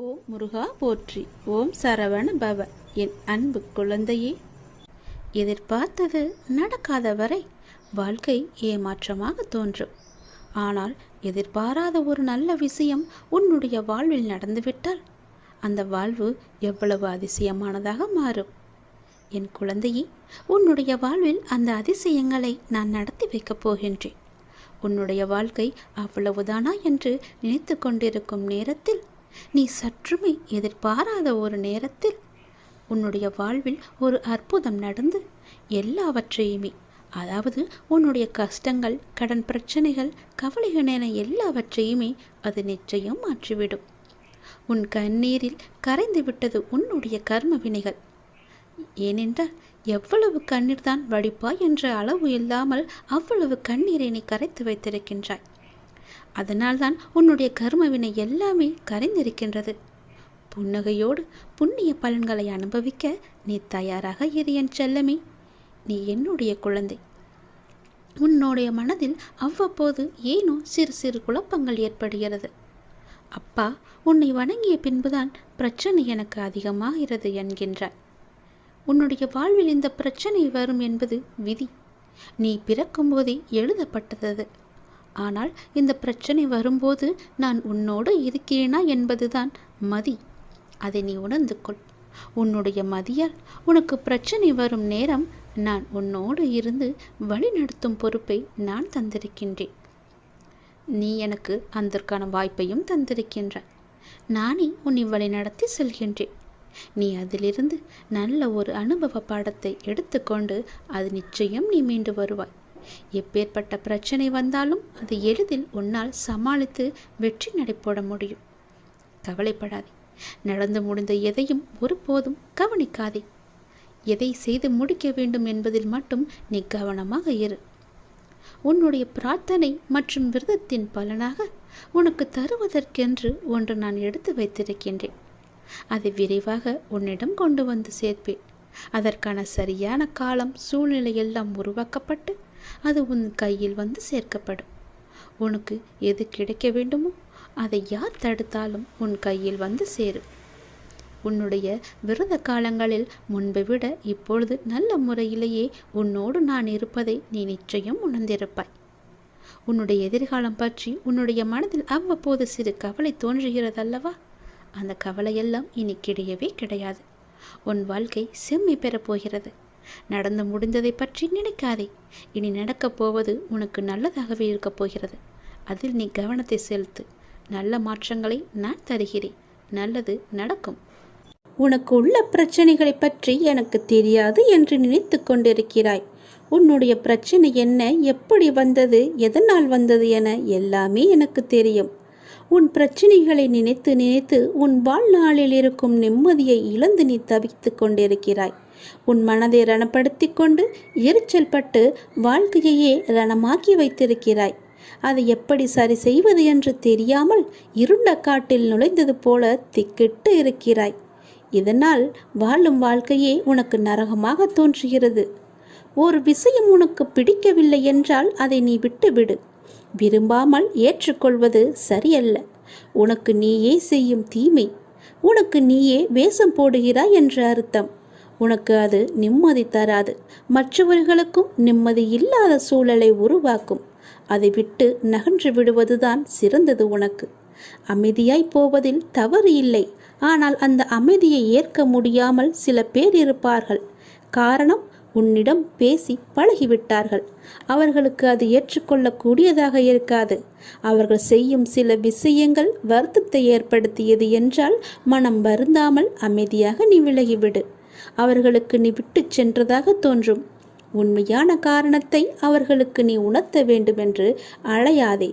ஓம் முருகா போற்றி. ஓம் சரவண பவ. என் அன்பு குழந்தையே, எதிர்பார்த்தது நடக்காத வரை வாழ்க்கை ஏமாற்றமாக தோன்றும். ஆனால் எதிர்பாராத ஒரு நல்ல விஷயம் உன்னுடைய வாழ்வில் நடந்துவிட்டால் அந்த வாழ்வு எவ்வளவு அதிசயமானதாக மாறும். என் குழந்தையே, உன்னுடைய வாழ்வில் அந்த அதிசயங்களை நான் நடத்தி வைக்கப் போகின்றேன். உன்னுடைய வாழ்க்கை அவ்வளவுதானா என்று நினைத்து கொண்டிருக்கும் நேரத்தில், நீ சற்றுமே எதிர்பாராத ஒரு நேரத்தில் உன்னுடைய வாழ்வில் ஒரு அற்புதம் நடந்து எல்லாவற்றையுமே, அதாவது உன்னுடைய கஷ்டங்கள், கடன் பிரச்சனைகள், கவலைகள் என எல்லாவற்றையுமே அது நிச்சயம் மாற்றிவிடும். உன் கண்ணீரில் கரைந்து விட்டது உன்னுடைய கர்ம வினைகள். ஏனென்றால் எவ்வளவு கண்ணீர் தான் வடிப்பாய் என்ற அளவு இல்லாமல் அவ்வளவு கண்ணீரை நீ கரைத்து வைத்திருக்கின்றாய். அதனால்தான் உன்னுடைய கர்மவினை எல்லாமே கரைந்திருக்கின்றது. புன்னகையோடு புண்ணிய பலன்களை அனுபவிக்க நீ தயாராக இரு என் செல்லமே. நீ என்னுடைய குழந்தை. உன்னுடைய மனதில் அவ்வப்போது ஏனோ சிறு சிறு குழப்பங்கள் ஏற்படுகிறது. அப்பா, உன்னை வணங்கிய பின்புதான் பிரச்சனை எனக்கு அதிகமாகிறது என்கின்றாய். உன்னுடைய வாழ்வில் இந்த பிரச்சனை வரும் என்பது விதி. நீ பிறக்கும் போதே எழுதப்பட்டது. ஆனால் இந்த பிரச்சனை வரும்போது நான் உன்னோடு இருக்கிறேனா என்பதுதான் மதி. அதை நீ உணர்ந்து கொள். உன்னுடைய மதியால் உனக்கு பிரச்சனை வரும் நேரம் நான் உன்னோடு இருந்து வழி நடத்தும் பொறுப்பை நான் தந்திருக்கின்றேன். நீ எனக்கு அதற்கான வாய்ப்பையும் தந்திருக்கின்றாய். நானே உன்னை வழி நடத்தி செல்கின்றேன். நீ அதிலிருந்து நல்ல ஒரு அனுபவ பாடத்தை எடுத்துக்கொண்டு அது நிச்சயம் நீ மீண்டு வருவாய். எப்பேற்பட்ட பிரச்சனை வந்தாலும் அது எளிதில் உன்னால் சமாளித்து வெற்றி நடைபோட முடியும். கவலைப்படாதே. நடந்து முடிந்த எதையும் ஒருபோதும் கவனிக்காதே. எதை செய்து முடிக்க வேண்டும் என்பதில் மட்டும் நீ கவனமாக இரு. உன்னுடைய பிரார்த்தனை மற்றும் விரதத்தின் பலனாக உனக்கு தருவதற்கென்று ஒன்று நான் எடுத்து வைத்திருக்கின்றேன். அதை விரைவாக உன்னிடம் கொண்டு வந்து சேர்ப்பேன். அதற்கான சரியான காலம், சூழ்நிலை எல்லாம் உருவாக்கப்பட்டு அது உன் கையில் வந்து சேர்க்கப்படும். உனக்கு எது கிடைக்க வேண்டுமோ அதை யார் தடுத்தாலும் உன் கையில் வந்து சேரும். உன்னுடைய விரத காலங்களில் முன்பை விட இப்பொழுது நல்ல முறையிலேயே உன்னோடு நான் இருப்பதை நீ நிச்சயம் உணர்ந்திருப்பாய். உன்னுடைய எதிர்காலம் பற்றி உன்னுடைய மனதில் அவ்வப்போது சிறு கவலை தோன்றுகிறதல்லவா? அந்த கவலையெல்லாம் இனி கிடையவே கிடையாது. உன் வாழ்க்கை செம்மை பெறப்போகிறது. நடந்து முடிந்ததை பற்றி நினைக்காதே. இனி நடக்கப் போவது உனக்கு நல்லதாகவே இருக்கப் போகிறது. அதில் நீ கவனத்தை செலுத்து. நல்ல மாற்றங்களை நான் தருகிறேன். நல்லது நடக்கும். உனக்கு உள்ள பிரச்சனைகளை பற்றி எனக்கு தெரியாது என்று நினைத்து கொண்டிருக்கிறாய். உன்னுடைய பிரச்சனை என்ன, எப்படி வந்தது, எதனால் வந்தது என எல்லாமே எனக்கு தெரியும். உன் பிரச்சனைகளை நினைத்து நினைத்து உன் வாழ்நாளில் இருக்கும் நிம்மதியை இழந்து நீ தவித்து கொண்டிருக்கிறாய். உன் மனதை ரணப்படுத்தி கொண்டு எரிச்சல் பட்டு வாழ்க்கையையே ரணமாக்கி வைத்திருக்கிறாய். அதை எப்படி சரி செய்வது என்று தெரியாமல் இருண்ட காட்டில் நுழைந்தது போல திக்கிட்டு இருக்கிறாய். இதனால் வாழும் வாழ்க்கையே உனக்கு நரகமாக தோன்றுகிறது. ஒரு விஷயம் உனக்கு பிடிக்கவில்லை என்றால் அதை நீ விட்டுவிடு. விரும்பாமல் ஏற்றுக்கொள்வது சரியல்ல. உனக்கு நீயே செய்யும் தீமை. உனக்கு நீயே வேஷம் போடுகிறாய் என்ற அர்த்தம். உனக்கு அது நிம்மதி தராது. மற்றவர்களுக்கும் நிம்மதி இல்லாத சூழலை உருவாக்கும். அதை விட்டு நகன்று விடுவதுதான் சிறந்தது உனக்கு. அமைதியாய் போவதில் தவறு இல்லை. ஆனால் அந்த அமைதியை ஏற்க முடியாமல் சில பேர் இருப்பார்கள். காரணம், உன்னிடம் பேசி பழகிவிட்டார்கள். அவர்களுக்கு அது ஏற்றுக்கொள்ளக்கூடியதாக இருக்காது. அவர்கள் செய்யும் சில விஷயங்கள் வருத்தத்தை ஏற்படுத்தியது என்றால் மனம் வருந்தாமல் அமைதியாக நீ விலகிவிடு. அவர்களுக்கு நீ விட்டு சென்றதாக தோன்றும். உண்மையான காரணத்தை அவர்களுக்கு நீ உணர்த்த வேண்டுமென்று அழையாதே.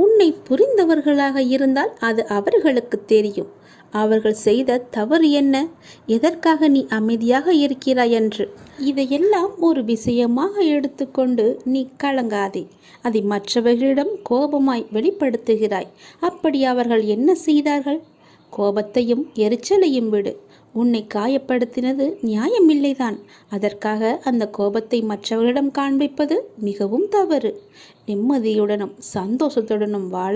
உன்னை புரிந்தவர்களாக இருந்தால் அது அவர்களுக்கு தெரியும். அவர்கள் செய்த தவறு என்ன, எதற்காக நீ அமைதியாக இருக்கிறாய் என்று. இதையெல்லாம் ஒரு விஷயமாக எடுத்துக்கொண்டு நீ கலங்காதே. அதை மற்றவர்களிடம் கோபமாய் வெளிப்படுத்துகிறாய். அப்படி அவர்கள் என்ன செய்தார்கள்? கோபத்தையும் எரிச்சலையும் விடு. உன்னை காயப்படுத்தினது நியாயமில்லைதான். அதற்காக அந்த கோபத்தை மற்றவர்களிடம் காண்பிப்பது மிகவும் தவறு. நிம்மதியுடனும் சந்தோஷத்துடனும் வாழ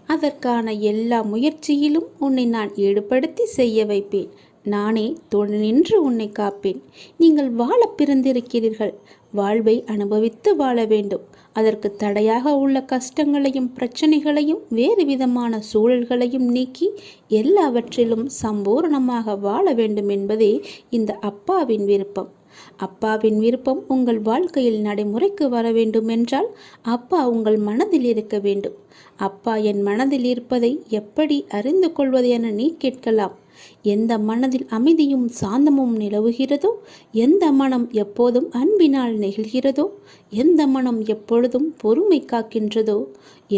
அதற்கான எல்லா முயற்சியிலும் உன்னை நான் ஈடுபடுத்தி செய்ய வைப்பேன். நானே துணை நின்று உன்னை காப்பேன். நீங்கள் வாழ பிறந்திருக்கிறீர்கள். வாழ்வை அனுபவித்து வாழ வேண்டும். அதற்கு தடையாக உள்ள கஷ்டங்களையும் பிரச்சனைகளையும் வேறு விதமான சூழல்களையும் நீக்கி எல்லாவற்றிலும் சம்பூர்ணமாக வாழ வேண்டும் என்பதே இந்த அப்பாவின் விருப்பம். அப்பாவின் விருப்பம் உங்கள் வாழ்க்கையில் நடைமுறைக்கு வர வேண்டும் என்றால் அப்பா உங்கள் மனதில் இருக்க வேண்டும். அப்பா என் மனதில் இருப்பதை எப்படி அறிந்து கொள்வது என நீ கேட்கலாம். எந்த மனதில் அமைதியும் சாந்தமும் நிலவுகிறதோ, எந்த மனம் எப்போதும் அன்பினால் நெகிழ்கிறதோ, எந்த மனம் எப்பொழுதும் பொறுமை காக்கின்றதோ,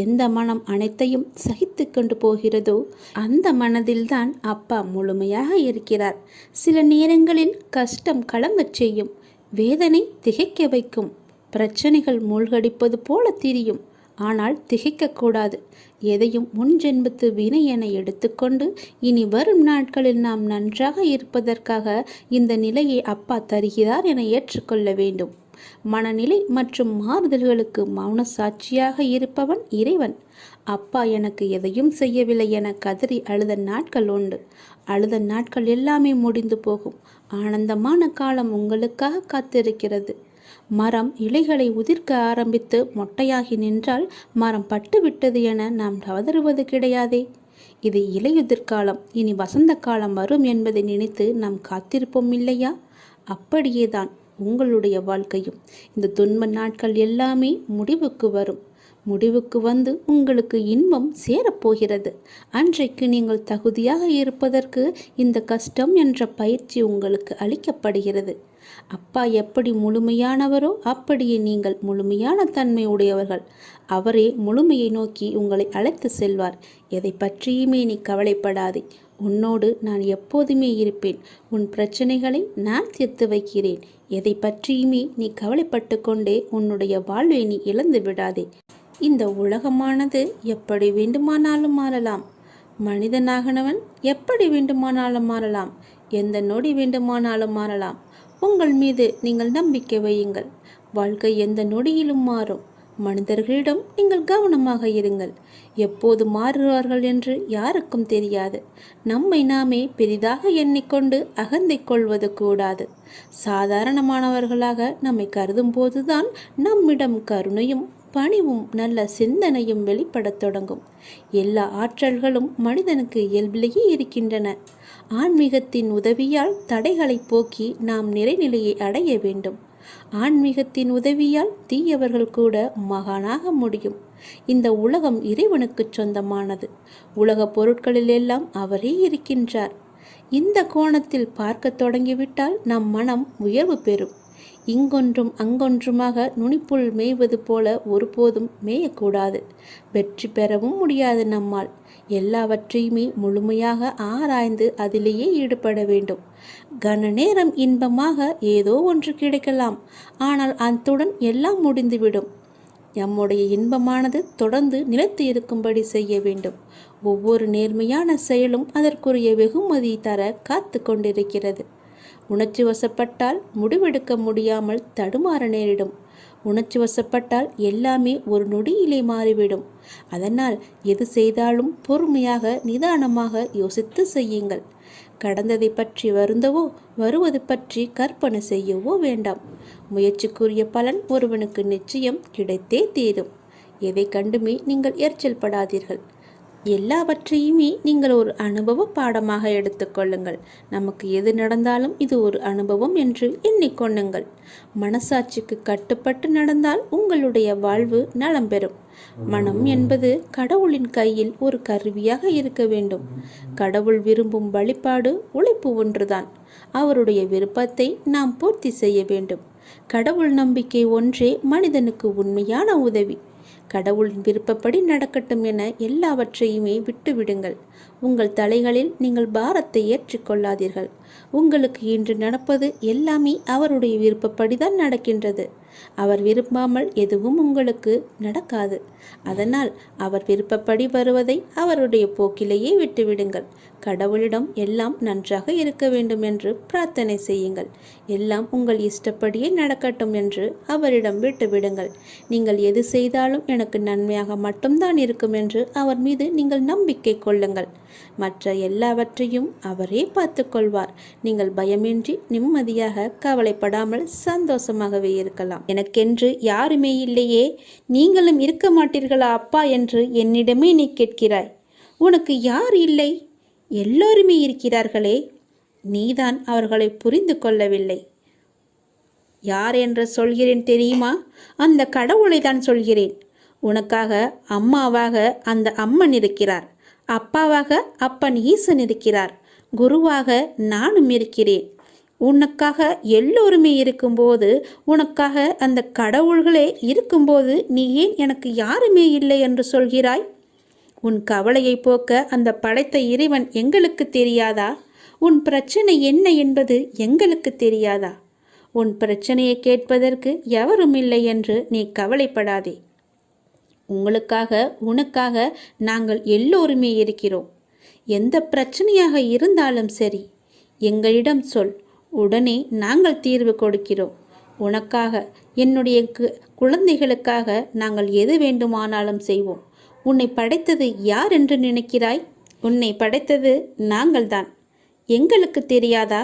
எந்த மனம் அனைத்தையும் சகித்து கொண்டு போகிறதோ அந்த மனதில்தான் அப்பா முழுமையாக இருக்கிறார். சில நேரங்களில் கஷ்டம் கலங்கச் செய்யும், வேதனை திகைக்க வைக்கும், பிரச்சனைகள் மூழ்கடிப்பது போல தெரியும். ஆனால் திகைக்கக்கூடாது. எதையும் முன்ஜென்மத்து வினை என எடுத்துக்கொண்டு இனி வரும் நாட்களில் நாம் நன்றாக இருப்பதற்காக இந்த நிலையை அப்பா தருகிறார் என ஏற்றுக்கொள்ள வேண்டும். மனநிலை மற்றும் மாறுதல்களுக்கு மௌன சாட்சியாக இருப்பவன் இறைவன். அப்பா எனக்கு எதையும் செய்யவில்லை என கதறி அழுத நாட்கள் உண்டு. அழுத நாட்கள் எல்லாமே முடிந்து போகும். ஆனந்தமான காலம் உங்களுக்காக காத்திருக்கிறது. மரம் இலைகளை உதிர்க்க ஆரம்பித்து மொட்டையாகி நின்றால் மரம் பட்டுவிட்டது என நாம் கதறுவது கிடையாதே. இது இலையுதிர்காலம், இனி வசந்த காலம் வரும் என்பதை நினைத்து நாம் காத்திருப்போம் இல்லையா? அப்படியேதான் உங்களுடைய வாழ்க்கையும். இந்த துன்ப நாட்கள் எல்லாமே முடிவுக்கு வரும். முடிவுக்கு வந்து உங்களுக்கு இன்பம் சேரப்போகிறது. அன்றைக்கு நீங்கள் தகுதியாக இருப்பதற்கு இந்த கஷ்டம் என்ற பயிற்சி உங்களுக்கு அளிக்கப்படுகிறது. அப்பா எப்படி முழுமையானவரோ அப்படியே நீங்கள் முழுமையான தன்மை உடையவர்கள். அவரே முழுமையை நோக்கி உங்களை அழைத்து செல்வார். எதை பற்றியுமே நீ கவலைப்படாதே. உன்னோடு நான் எப்போதுமே இருப்பேன். உன் பிரச்சனைகளை நான் தீர்த்து வைக்கிறேன். எதை பற்றியுமே நீ கவலைப்பட்டு கொண்டே உன்னுடைய வாழ்வை நீ இழந்து விடாதே. இந்த உலகமானது எப்படி வேண்டுமானாலும் மாறலாம். மனிதனாகனவன் எப்படி வேண்டுமானாலும் மாறலாம். எந்த நொடி வேண்டுமானாலும் மாறலாம். உங்கள் மீது நீங்கள் நம்பிக்கை வையுங்கள். வாழ்க்கை எந்த நொடியிலும் மாறும். மனிதர்களிடம் நீங்கள் கவனமாக இருங்கள். எப்போது மாறுவார்கள் என்று யாருக்கும் தெரியாது. நம்மை நாமே பெரிதாக எண்ணிக்கொண்டு அகந்தை கொள்வது கூடாது. சாதாரணமானவர்களாக நம்மை கருதும் போதுதான் நம்மிடம் கருணையும் பணிவும் நல்ல சிந்தனையும் வெளிப்படத் தொடங்கும். எல்லா ஆற்றல்களும் மனிதனுக்கு இயல்பிலேயே இருக்கின்றன. ஆன்மீகத்தின் உதவியால் தடைகளை போக்கி நாம் நிறைநிலையை அடைய வேண்டும். ஆன்மீகத்தின் உதவியால் தீயவர்கள் கூட மகானாக முடியும். இந்த உலகம் இறைவனுக்கு சொந்தமானது. உலக பொருட்களில் எல்லாம் அவரே இருக்கின்றார். இந்த கோணத்தில் பார்க்க தொடங்கிவிட்டால் நம் மனம் உயர்வு பெறும். இங்கொன்றும் அங்கொன்றுமாக நுனிப்புள் மேய்வது போல ஒருபோதும் மேயக்கூடாது. வெற்றி பெறவும் முடியாது நம்மால். எல்லாவற்றையுமே முழுமையாக ஆராய்ந்து அதிலேயே ஈடுபட வேண்டும். கன நேரம் இன்பமாக ஏதோ ஒன்று கிடைக்கலாம். ஆனால் அத்துடன் எல்லாம் முடிந்துவிடும். நம்முடைய இன்பமானது தொடர்ந்து நிலைத்து இருக்கும்படி செய்ய வேண்டும். ஒவ்வொரு நேர்மையான செயலும் அதற்குரிய வெகுமதி தர காத்து கொண்டிருக்கிறது. உணர்ச்சி வசப்பட்டால் முடிவெடுக்க முடியாமல் தடுமாற நேரிடும். உணர்ச்சி வசப்பட்டால் எல்லாமே ஒரு நொடியிலே மாறிவிடும். அதனால் எது செய்தாலும் பொறுமையாக நிதானமாக யோசித்து செய்யுங்கள். கடந்ததை பற்றி வருந்தவோ வருவது பற்றி கற்பனை செய்யவோ வேண்டாம். முயற்சிக்குரிய பலன் ஒருவனுக்கு நிச்சயம் கிடைத்தே தீரும். எதை கண்டுமே நீங்கள் எரிச்சல் படாதீர்கள். எல்லாவற்றையுமே நீங்கள் ஒரு அனுபவ பாடமாக எடுத்துக்கொள்ளுங்கள். நமக்கு எது நடந்தாலும் இது ஒரு அனுபவம் என்று எண்ணிக்கொள்ளுங்கள். மனசாட்சிக்கு கட்டுப்பட்டு நடந்தால் உங்களுடைய வாழ்வு நலம் பெறும். மனம் என்பது கடவுளின் கையில் ஒரு கருவியாக இருக்க வேண்டும். கடவுள் விரும்பும் வழிபாடு உழைப்பு ஒன்றுதான். அவருடைய விருப்பத்தை நாம் பூர்த்தி செய்ய வேண்டும். கடவுள் நம்பிக்கை ஒன்றே மனிதனுக்கு உண்மையான உதவி. கடவுளின் விருப்பப்படி நடக்கட்டும் என எல்லாவற்றையுமே விட்டுவிடுங்கள். உங்கள் தலைகளில் நீங்கள் பாரத்தை ஏற்றிக்கொள்ளாதீர்கள். உங்களுக்கு இன்று நடப்பது எல்லாமே அவருடைய விருப்பப்படிதான் நடக்கின்றது. அவர் விரும்பாமல் எதுவும் உங்களுக்கு நடக்காது. அதனால் அவர் விருப்பப்படி வருவதை அவருடைய போக்கிலேயே விட்டுவிடுங்கள். கடவுளிடம் எல்லாம் நன்றாக இருக்க வேண்டும் என்று பிரார்த்தனை செய்யுங்கள். எல்லாம் உங்கள் இஷ்டப்படியே நடக்கட்டும் என்று அவரிடம் விட்டுவிடுங்கள். நீங்கள் எது செய்தாலும் எனக்கு நன்மையாக மட்டும்தான் இருக்கும் என்று அவர் மீது நீங்கள் நம்பிக்கை கொள்ளுங்கள். மற்ற எல்லாவற்றையும் அவரே பார்த்து கொள்வார். நீங்கள் பயமின்றி நிம்மதியாக கவலைப்படாமல் சந்தோஷமாகவே இருக்கலாம். எனக்கென்று யாருமே இல்லையே, நீங்களும் இருக்க மாட்டீர்களா அப்பா என்று என்னிடமே நீ கேட்கிறாய். உனக்கு யார் இல்லை? எல்லோருமே இருக்கிறார்களே. நீதான் அவர்களை புரிந்து கொள்ளவில்லை. யார் என்று சொல்கிறேன் தெரியுமா? அந்த கடவுளை தான் சொல்கிறேன். உனக்காக அம்மாவாக அந்த அம்மன் இருக்கிறார். அப்பாவாக அப்பன் ஈசன் இருக்கிறார். குருவாக நானும் இருக்கிறேன். உனக்காக எல்லோருமே இருக்கும்போது, உனக்காக அந்த கடவுள்களே இருக்கும்போது நீ ஏன் எனக்கு யாருமே இல்லை என்று சொல்கிறாய்? உன் கவலையை போக்க அந்த படைத்த இறைவன் எங்களுக்கு தெரியாதா? உன் பிரச்சனை என்ன என்பது எங்களுக்கு தெரியாதா? உன் பிரச்சனையை கேட்பதற்கு எவரும் இல்லை என்று நீ கவலைப்படாதே. உங்களுக்காக உனக்காக நாங்கள் எல்லோருமே இருக்கிறோம். எந்த பிரச்சனையாக இருந்தாலும் சரி, எங்களிடம் சொல். உடனே நாங்கள் தீர்வு கொடுக்கிறோம். உனக்காக, என்னுடைய குழந்தைகளுக்காக நாங்கள் எது வேண்டுமானாலும் செய்வோம். உன்னை படைத்தது யார் என்று நினைக்கிறாய்? உன்னை படைத்தது நாங்கள்தான். எங்களுக்கு தெரியாதா?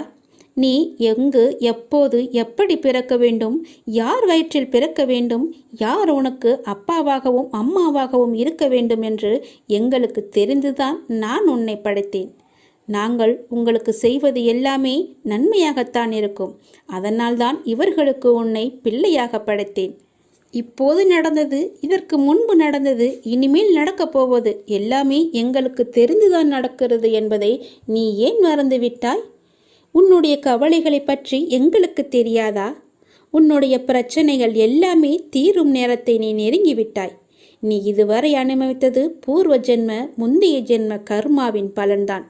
நீ எங்கு, எப்போது, எப்படி பிறக்க வேண்டும், யார் வயிற்றில் பிறக்க வேண்டும், யார் உனக்கு அப்பாவாகவும் அம்மாவாகவும் இருக்க வேண்டும் என்று எங்களுக்கு தெரிந்துதான் நான் உன்னை படைத்தேன். நாங்கள் உங்களுக்கு செய்வது எல்லாமே நன்மையாகத்தான் இருக்கும். அதனால்தான் இவர்களுக்கு உன்னை பிள்ளையாக படைத்தேன். இப்போது நடந்தது, இதற்கு முன்பு நடந்தது, இனிமேல் நடக்கப் போவது எல்லாமே எங்களுக்கு தெரிந்துதான் நடக்கிறது என்பதை நீ ஏன் மறந்துவிட்டாய்? உன்னுடைய கவலைகளை பற்றி எங்களுக்கு தெரியாதா? உன்னுடைய பிரச்சனைகள் எல்லாமே தீரும் நேரத்தை நீ நெருங்கிவிட்டாய். நீ இதுவரை அனுபவித்தது பூர்வ ஜென்ம, முந்தைய ஜென்ம கர்மாவின் பலன்தான்.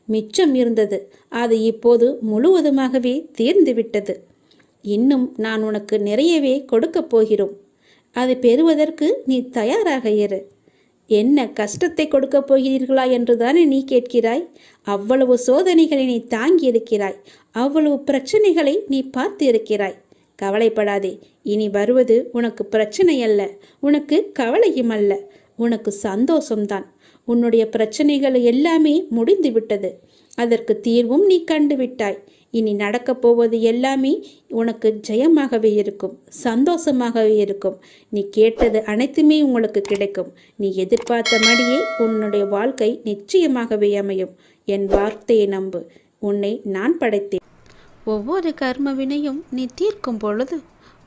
மிச்சம் இருந்தது, அது இப்போது முழுவதுமாகவே தீர்ந்துவிட்டது. இன்னும் நான் உனக்கு நிறையவே கொடுக்கப் போகிறோம். அதை பெறுவதற்கு நீ தயாராக இரு. என்ன கஷ்டத்தை கொடுக்கப் போகிறீர்களா என்றுதானே நீ கேட்கிறாய்? அவ்வளவு சோதனைகளை நீ தாங்கி இருக்கிறாய். அவ்வளவு பிரச்சனைகளை நீ பார்த்து இருக்கிறாய். கவலைப்படாதே. இனி வருவது உனக்கு பிரச்சனை அல்ல, உனக்கு கவலையும் அல்ல, உனக்கு சந்தோஷம்தான். உன்னுடைய பிரச்சனைகள் எல்லாமே முடிந்து விட்டது. அதற்கு தீர்வும் நீ கண்டுவிட்டாய். இனி நடக்கப் போவது எல்லாமே உனக்கு ஜெயமாகவே இருக்கும், சந்தோஷமாகவே இருக்கும். நீ கேட்டது அனைத்துமே உங்களுக்கு கிடைக்கும். நீ எதிர்பார்த்தபடியே உன்னுடைய வாழ்க்கை நிச்சயமாகவே அமையும். என் வார்த்தையை நம்பு. உன்னை நான் படைத்தேன். ஒவ்வொரு கர்ம வினையும் நீ தீர்க்கும் பொழுது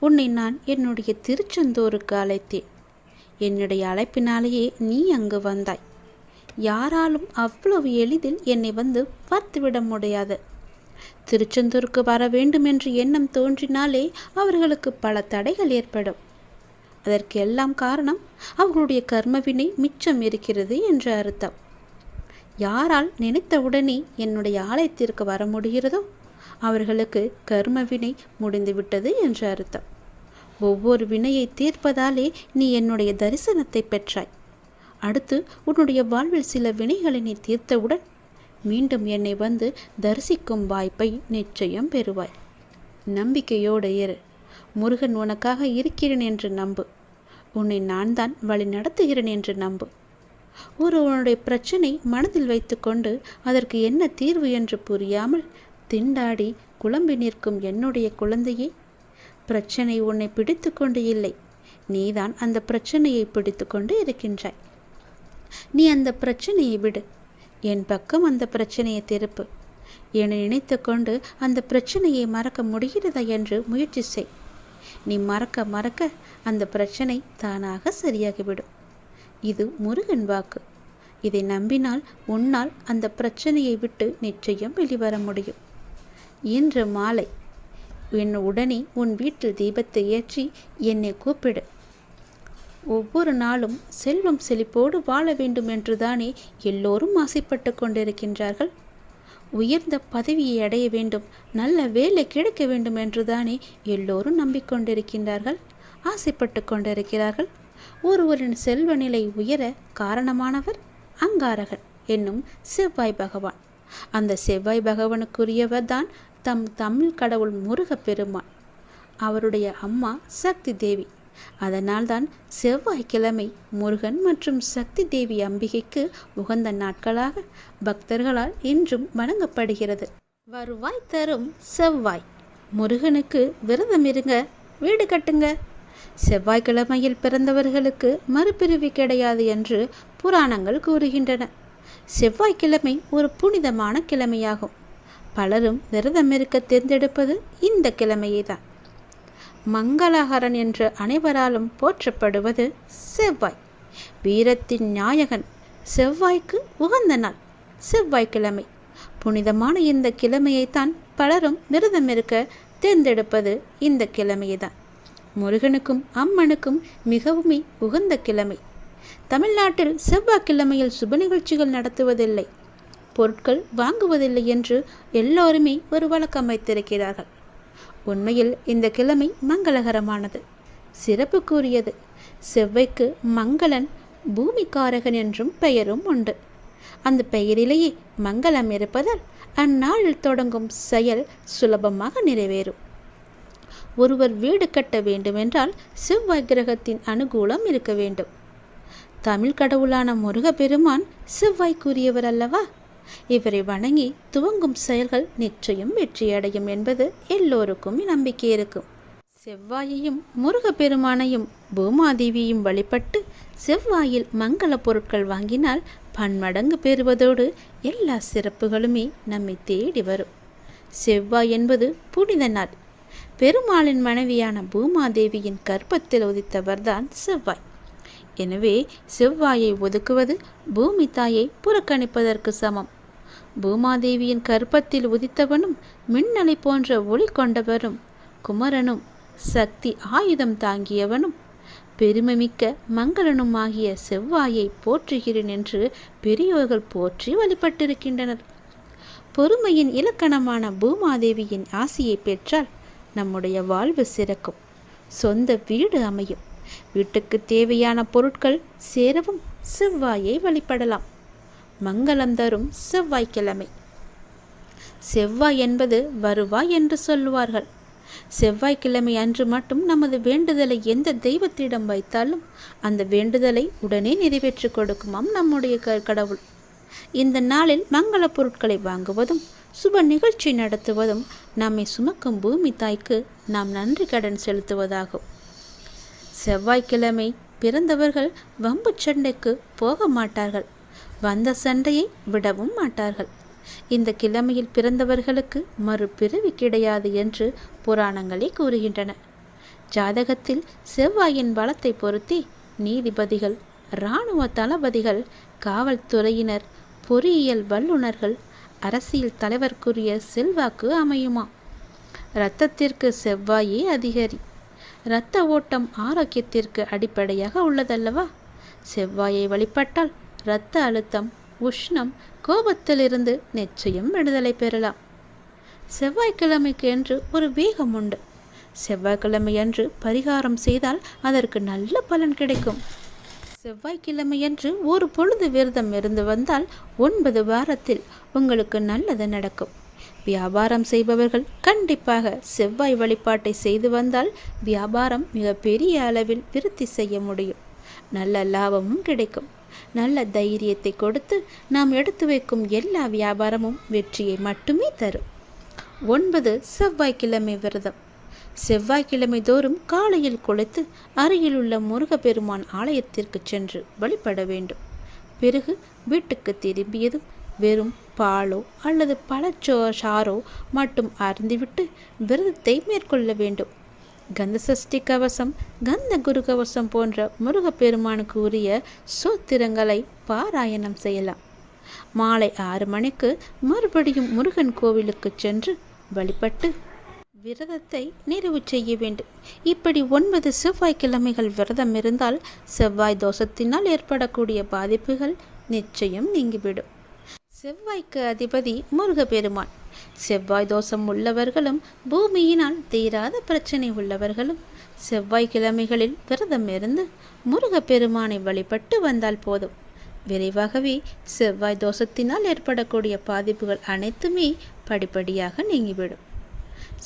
உன்னை நான் என்னுடைய திருச்செந்தூருக்கு அழைத்தேன். என்னுடைய அழைப்பினாலேயே நீ அங்கு வந்தாய். யாராலும் அவ்வளவு எளிதில் என்னை வந்து பார்த்துவிட முடியாது. திருச்செந்தூருக்கு வர வேண்டும் என்று எண்ணம் தோன்றினாலே அவர்களுக்கு பல தடைகள் ஏற்படும். அதற்கு எல்லாம் காரணம் அவர்களுடைய கர்மவினை மிச்சம் இருக்கிறது என்று அர்த்தம். யாரால் நினைத்தவுடனே என்னுடைய ஆலயத்திற்கு வர முடிகிறதோ அவர்களுக்கு கர்மவினை முடிந்துவிட்டது என்று அர்த்தம். ஒவ்வொரு வினையை தீர்ப்பதாலே நீ என்னுடைய தரிசனத்தை பெற்றாய். அடுத்து உன்னுடைய வாழ்வில் சில வினைகளை நீ தீர்த்தவுடன் மீண்டும் என்னை வந்து தரிசிக்கும் வாய்ப்பை நிச்சயம் பெறுவாய். நம்பிக்கையோடு இரு. முருகன் உனக்காக இருக்கிறேன் என்று நம்பு. உன்னை நான் தான் வழி நடத்துகிறேன் என்று நம்பு. உன்னுடைய பிரச்சனை மனதில் வைத்துக்கொண்டு அதற்கு என்ன தீர்வு என்று புரியாமல் திண்டாடி குழம்பி நிற்கும் என்னுடைய குழந்தையே, பிரச்சனை உன்னை பிடித்து கொண்டு இல்லை, நீதான் அந்த பிரச்சனையை பிடித்து கொண்டு இருக்கின்றாய். நீ அந்த பிரச்சனையை விடு. என் பக்கம் அந்த பிரச்சனையை திருப்பு. என்னை நினைத்து கொண்டு அந்த பிரச்சனையை மறக்க முடிகிறதா என்று முயற்சி செய். நீ மறக்க மறக்க அந்த பிரச்சனை தானாக சரியாகிவிடும். இது முருகன் வாக்கு. இதை நம்பினால் உன்னால் அந்த பிரச்சனையை விட்டு நிச்சயம் வெளிவர முடியும். இன்று மாலை உடனே உன் வீட்டில் தீபத்தை ஏற்றி என்னை கூப்பிடு. ஒவ்வொரு நாளும் செல்வம் செழிப்போடு வாழ வேண்டும் என்றுதானே எல்லோரும் ஆசைப்பட்டு கொண்டிருக்கின்றார்கள். உயர்ந்த பதவியை அடைய வேண்டும், நல்ல வேலை கிடைக்க வேண்டும் என்றுதானே எல்லோரும் நம்பிக்கொண்டிருக்கின்றார்கள், ஆசைப்பட்டு கொண்டிருக்கிறார்கள். ஒருவரின் செல்வ நிலை உயர காரணமானவர் அங்காரகன் என்னும் செவ்வாய் பகவான். அந்த செவ்வாய் பகவானுக்குரியவர் தான் தமிழ் கடவுள் முருகப்பெருமான். அவருடைய அம்மா சக்தி தேவி. அதனால்தான் செவ்வாய்க்கிழமை முருகன் மற்றும் சக்தி தேவி அம்பிகைக்கு உகந்த நாட்களாக பக்தர்களால் இன்றும் வணங்கப்படுகிறது. வருவாய் தரும் செவ்வாய். முருகனுக்கு விரதம் இருங்க, வீடு கட்டுங்க. செவ்வாய்க்கிழமையில் பிறந்தவர்களுக்கு மறுபிறவி கிடையாது என்று புராணங்கள் கூறுகின்றன. செவ்வாய்க்கிழமை ஒரு புனிதமான கிழமையாகும். பலரும் விரதம் இருக்க தேர்ந்தெடுப்பது இந்த கிழமையை தான். மங்களஹரன் என்று அனைவராலும் போற்றப்படுவது செவ்வாய். வீரத்தின் நாயகன். செவ்வாய்க்கு உகந்த நாள் செவ்வாய்க்கிழமை. புனிதமான இந்த கிழமையைத்தான் பலரும் விரதம் இருக்க தேர்ந்தெடுப்பது இந்த கிழமையை தான். முருகனுக்கும் அம்மனுக்கும் மிகவும் உகந்த கிழமை. தமிழ்நாட்டில் செவ்வாய்க்கிழமையில் சுப நிகழ்ச்சிகள் நடத்துவதில்லை, பொருட்கள் வாங்குவதில்லை என்று எல்லோருமே ஒரு வழக்கம் வைத்திருக்கிறார்கள். உண்மையில் இந்த கிழமை மங்களகரமானது, சிறப்புக்குரியது. செவ்வாய்க்கு மங்களன், பூமிக்காரகன் என்றும் பெயரும் உண்டு. அந்த பெயரிலேயே மங்களம் இருப்பதால் அந்நாளில் தொடங்கும் செயல் சுலபமாக நிறைவேறும். ஒருவர் வீடு கட்ட வேண்டுமென்றால் செவ்வாய் கிரகத்தின் அனுகூலம் இருக்க வேண்டும். தமிழ் கடவுளான முருகப்பெருமான் செவ்வாய்க்குரியவர் அல்லவா? இவரை வணங்கி துவங்கும் செயல்கள் நிச்சயம் வெற்றியடையும் என்பது எல்லோருக்கும் நம்பிக்கை இருக்கும். செவ்வாயையும் முருகப்பெருமானையும் பூமாதேவியையும் வழிபட்டு செவ்வாயில் மங்கள பொருட்கள் வாங்கினால் பன்மடங்கு பெறுவதோடு எல்லா சிறப்புகளுமே நம்மை தேடி வரும். செவ்வாய் என்பது புனித நாள். பெருமாளின் மனைவியான பூமாதேவியின் கர்ப்பத்தில் உதித்தவர்தான் செவ்வாய். எனவே செவ்வாயை ஒதுக்குவது பூமி தாயை புறக்கணிப்பதற்கு சமம். பூமாதேவியின் கர்ப்பத்தில் உதித்தவனும் மின்னலை போன்ற ஒளி கொண்டவனும் குமரனும் சக்தி ஆயுதம் தாங்கியவனும் பெருமைமிக்க மங்களனும் ஆகிய செவ்வாயை போற்றுகிறேன் என்று பெரியோர்கள் போற்றி வழிபட்டிருக்கின்றனர். பொறுமையின் இலக்கணமான பூமாதேவியின் ஆசியை பெற்றால் நம்முடைய வாழ்வு சிறக்கும், சொந்த வீடு அமையும். வீட்டுக்கு தேவையான பொருட்கள் சேரவும் செவ்வாயை வழிபடலாம். மங்களம் தரும் செவ்வாய்க்கிழமை. செவ்வாய் என்பது வருவாய் என்று சொல்லுவார்கள். செவ்வாய்க்கிழமை அன்று மட்டும் நமது வேண்டுதலை எந்த தெய்வத்திடம் வைத்தாலும் அந்த வேண்டுதலை உடனே நிறைவேற்றி கொடுக்குமாம் நம்முடைய கடவுள். இந்த நாளில் மங்கள பொருட்களை வாங்குவதும் சுப நிகழ்ச்சி நடத்துவதும் நம்மை சுமக்கும் பூமி தாய்க்கு நாம் நன்றி கடன் செலுத்துவதாகும். செவ்வாய்க்கிழமை பிறந்தவர்கள் வம்பு சண்டைக்கு போக மாட்டார்கள், வந்த சண்டையை விடவும் மாட்டார்கள். இந்த கிழமையில் பிறந்தவர்களுக்கு மறுபிறவி கிடையாது என்று புராணங்களே கூறுகின்றன. ஜாதகத்தில் செவ்வாயின் பலத்தை பொருத்தி நீதிபதிகள், இராணுவ தளபதிகள், காவல்துறையினர், பொறியியல் வல்லுநர்கள், அரசியல் தலைவர்க்குரிய செல்வாக்கு அமையுமா. இரத்தத்திற்கு செவ்வாயே அதிகாரி. இரத்த ஓட்டம் ஆரோக்கியத்திற்கு அடிப்படையாக உள்ளதல்லவா? செவ்வாயை வழிபட்டால் இரத்த அழுத்தம், உஷ்ணம், கோபத்திலிருந்து நிச்சயம் விடுதலை பெறலாம். செவ்வாய்க்கிழமைக்கு என்று ஒரு வேகம் உண்டு. செவ்வாய்க்கிழமையன்று பரிகாரம் செய்தால் அதற்கு நல்ல பலன் கிடைக்கும். செவ்வாய்க்கிழமையன்று ஒரு பொழுது விரதம் இருந்து வந்தால் 9 வாரத்தில் உங்களுக்கு நல்லது நடக்கும். வியாபாரம் செய்பவர்கள் கண்டிப்பாக செவ்வாய் வழிபாட்டை செய்து வந்தால் வியாபாரம் மிக பெரிய அளவில் விருத்தி செய்ய முடியும். நல்ல லாபமும் கிடைக்கும். நல்ல தைரியத்தை கொடுத்து நாம் எடுத்து வைக்கும் எல்லா வியாபாரமும் வெற்றியை மட்டுமே தரும். 9 செவ்வாய்க்கிழமை விரதம். செவ்வாய்க்கிழமை தோறும் காலையில் குளித்து அருகிலுள்ள முருகப்பெருமான் ஆலயத்திற்கு சென்று வழிபட வேண்டும். பிறகு வீட்டுக்கு திரும்பியதும் வெறும் பாலோ அல்லது பழச்சாரோ மட்டும் அருந்திவிட்டு விரதத்தை மேற்கொள்ள வேண்டும். கந்த சஷ்டி கவசம், கந்த குரு கவசம் போன்ற முருகப்பெருமானுக்கு உரிய சூத்திரங்களை பாராயணம் செய்யலாம். மாலை 6 மணிக்கு மறுபடியும் முருகன் கோவிலுக்கு சென்று வழிபட்டு விரதத்தை நிறைவு செய்ய வேண்டும். இப்படி 9 செவ்வாய்க்கிழமைகள் விரதம் இருந்தால் செவ்வாய் தோஷத்தினால் ஏற்படக்கூடிய பாதிப்புகள் நிச்சயம் நீங்கிவிடும். செவ்வாய்க்கு அதிபதி முருகப்பெருமான். செவ்வாய் தோஷம் உள்ளவர்களும் பூமியினால் தீராத பிரச்சனை உள்ளவர்களும் செவ்வாய்க்கிழமைகளில் விரதம் இருந்து முருகப்பெருமானை வழிபட்டு வந்தால் போதும். விரைவாகவே செவ்வாய் தோஷத்தினால் ஏற்படக்கூடிய பாதிப்புகள் அனைத்துமே படிப்படியாக நீங்கிவிடும்.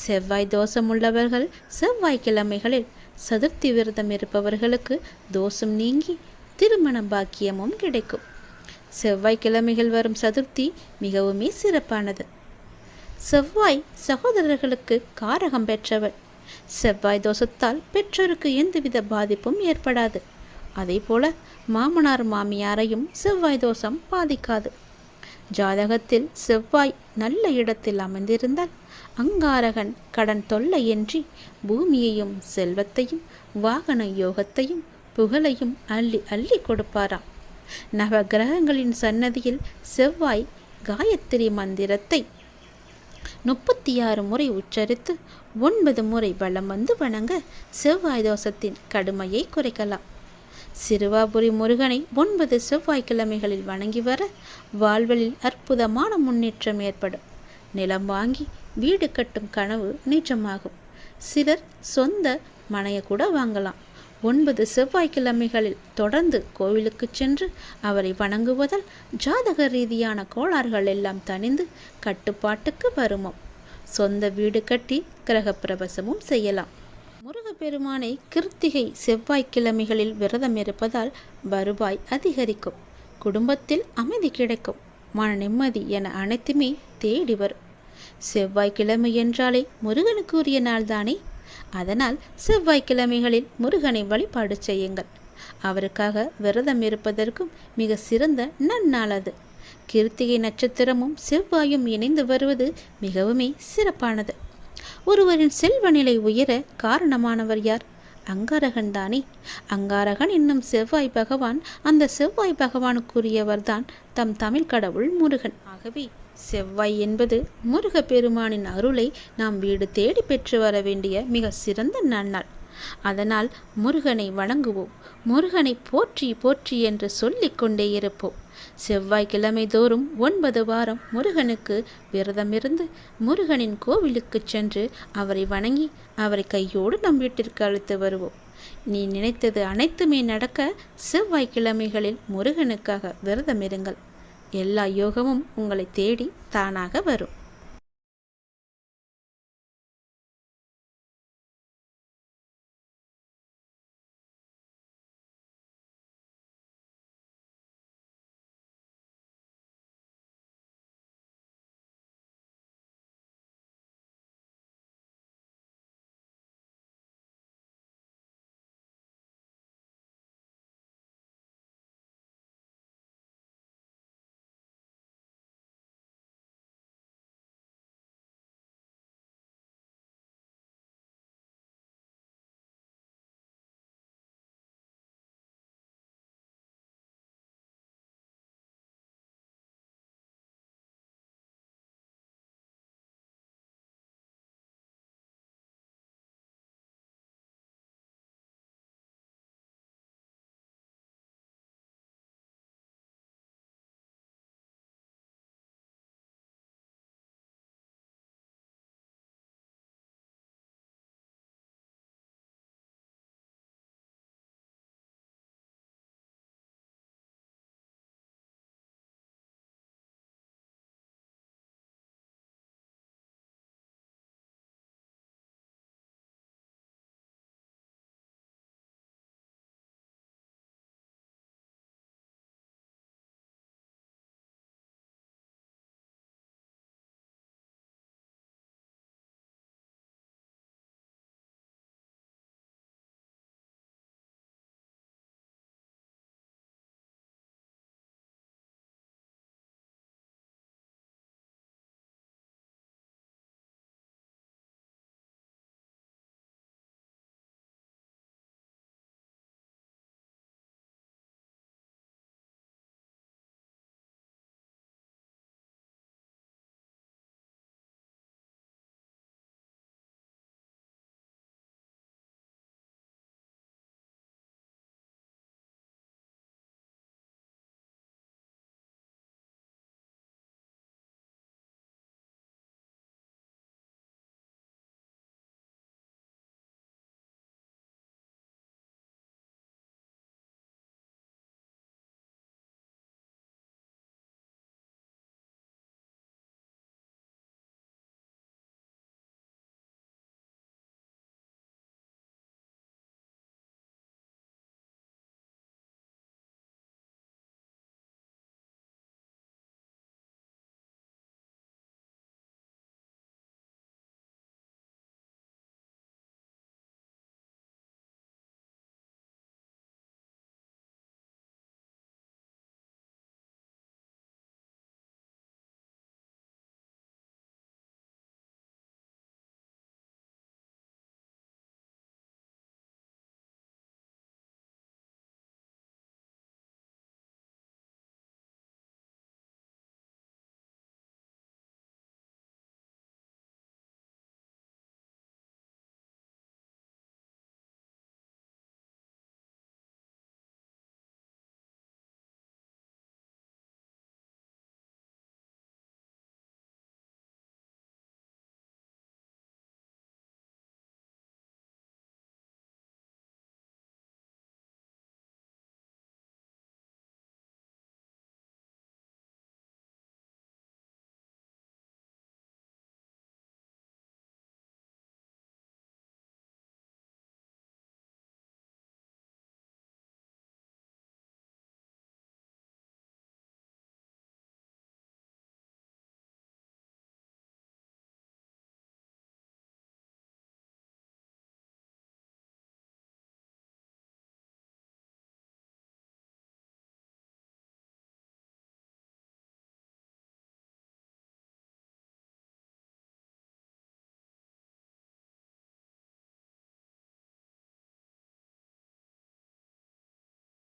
செவ்வாய் தோஷம் உள்ளவர்கள் செவ்வாய்க்கிழமைகளில் சதுர்த்தி விரதம் இருப்பவர்களுக்கு தோஷம் நீங்கி திருமண பாக்கியமும் கிடைக்கும். செவ்வாய்க்கிழமைகள் வரும் சதுர்த்தி மிகவுமே சிறப்பானது. செவ்வாய் சகோதரர்களுக்கு காரகம் பெற்றவர். செவ்வாய் தோஷத்தால் பெற்றோருக்கு எந்தவித பாதிப்பும் ஏற்படாது. அதே போல மாமனார் மாமியாரையும் செவ்வாய் தோஷம் பாதிக்காது. ஜாதகத்தில் செவ்வாய் நல்ல இடத்தில் அமைந்திருந்தால் அங்காரகன் கடன் தொல்லையின்றி பூமியையும் செல்வத்தையும் வாகன யோகத்தையும் புகழையும் அள்ளி அள்ளி கொடுப்பாராம். நவ கிரகங்களின் சன்னதியில் செவ்வாய் காயத்ரி மந்திரத்தை 36 முறை உச்சரித்து 9 முறை வலம் வந்து வணங்க செவ்வாய் தோஷத்தின் கடுமையை குறைக்கலாம். சிறுவாபுரி முருகனை 9 செவ்வாய்க்கிழமைகளில் வணங்கி வர வாழ்வலில் அற்புதமான முன்னேற்றம் ஏற்படும். நிலம் வாங்கி வீடு கட்டும் கனவு நிஜமாகும். சிலர் சொந்த மனையை கூட வாங்கலாம். 9 செவ்வாய்க்கிழமைகளில் தொடர்ந்து கோவிலுக்கு சென்று அவரை வணங்குவதால் ஜாதக ரீதியான கோளாறுகள் எல்லாம் தணிந்து கட்டுப்பாட்டுக்கு வருமோ. சொந்த வீடு கட்டி கிரகப்பிரவேசமும் செய்யலாம். முருகப்பெருமானை கிருத்திகை செவ்வாய்க்கிழமைகளில் விரதம் இருப்பதால் வருவாய் அதிகரிக்கும். குடும்பத்தில் அமைதி கிடைக்கும். மன நிம்மதி என அனைத்துமே தேடி வரும். செவ்வாய்க்கிழமை என்றாலே முருகனுக்கு உரிய நாள்தானே. அதனால் செவ்வாய்க்கிழமைகளில் முருகனை வழிபாடு செய்யுங்கள். அவருக்காக விரதம் இருப்பதற்கும் மிக சிறந்த நன்னாள் அது. கிருத்திகை நட்சத்திரமும் செவ்வாயும் இணைந்து வருவது மிகவுமே சிறப்பானது. ஒருவரின் செல்வ நிலை உயர காரணமானவர் யார்? அங்காரகன் தானே. அங்காரகன் என்னும் செவ்வாய் பகவான் அந்த செவ்வாய் பகவானுக்குரியவர்தான் தம் தமிழ் கடவுள் முருகன். ஆகவே செவ்வாய் என்பது முருகப்பெருமானின் அருளை நாம் வீடு தேடி பெற்று வர வேண்டிய மிக சிறந்த நன்னாள். அதனால் முருகனை வணங்குவோம். முருகனை போற்றி போற்றி என்று சொல்லிக் கொண்டே இருப்போம். செவ்வாய்க்கிழமை தோறும் 9 வாரம் முருகனுக்கு விரதமிருந்து முருகனின் கோவிலுக்கு சென்று அவரை வணங்கி அவரை கையோடு நம் வீட்டிற்கு அழைத்து வருவோம். நீ நினைத்தது அனைத்துமே நடக்க செவ்வாய்க்கிழமைகளில் முருகனுக்காக விரதமிருங்கள். எல்லா யோகமும் உங்களை தேடி தானாக வரும்.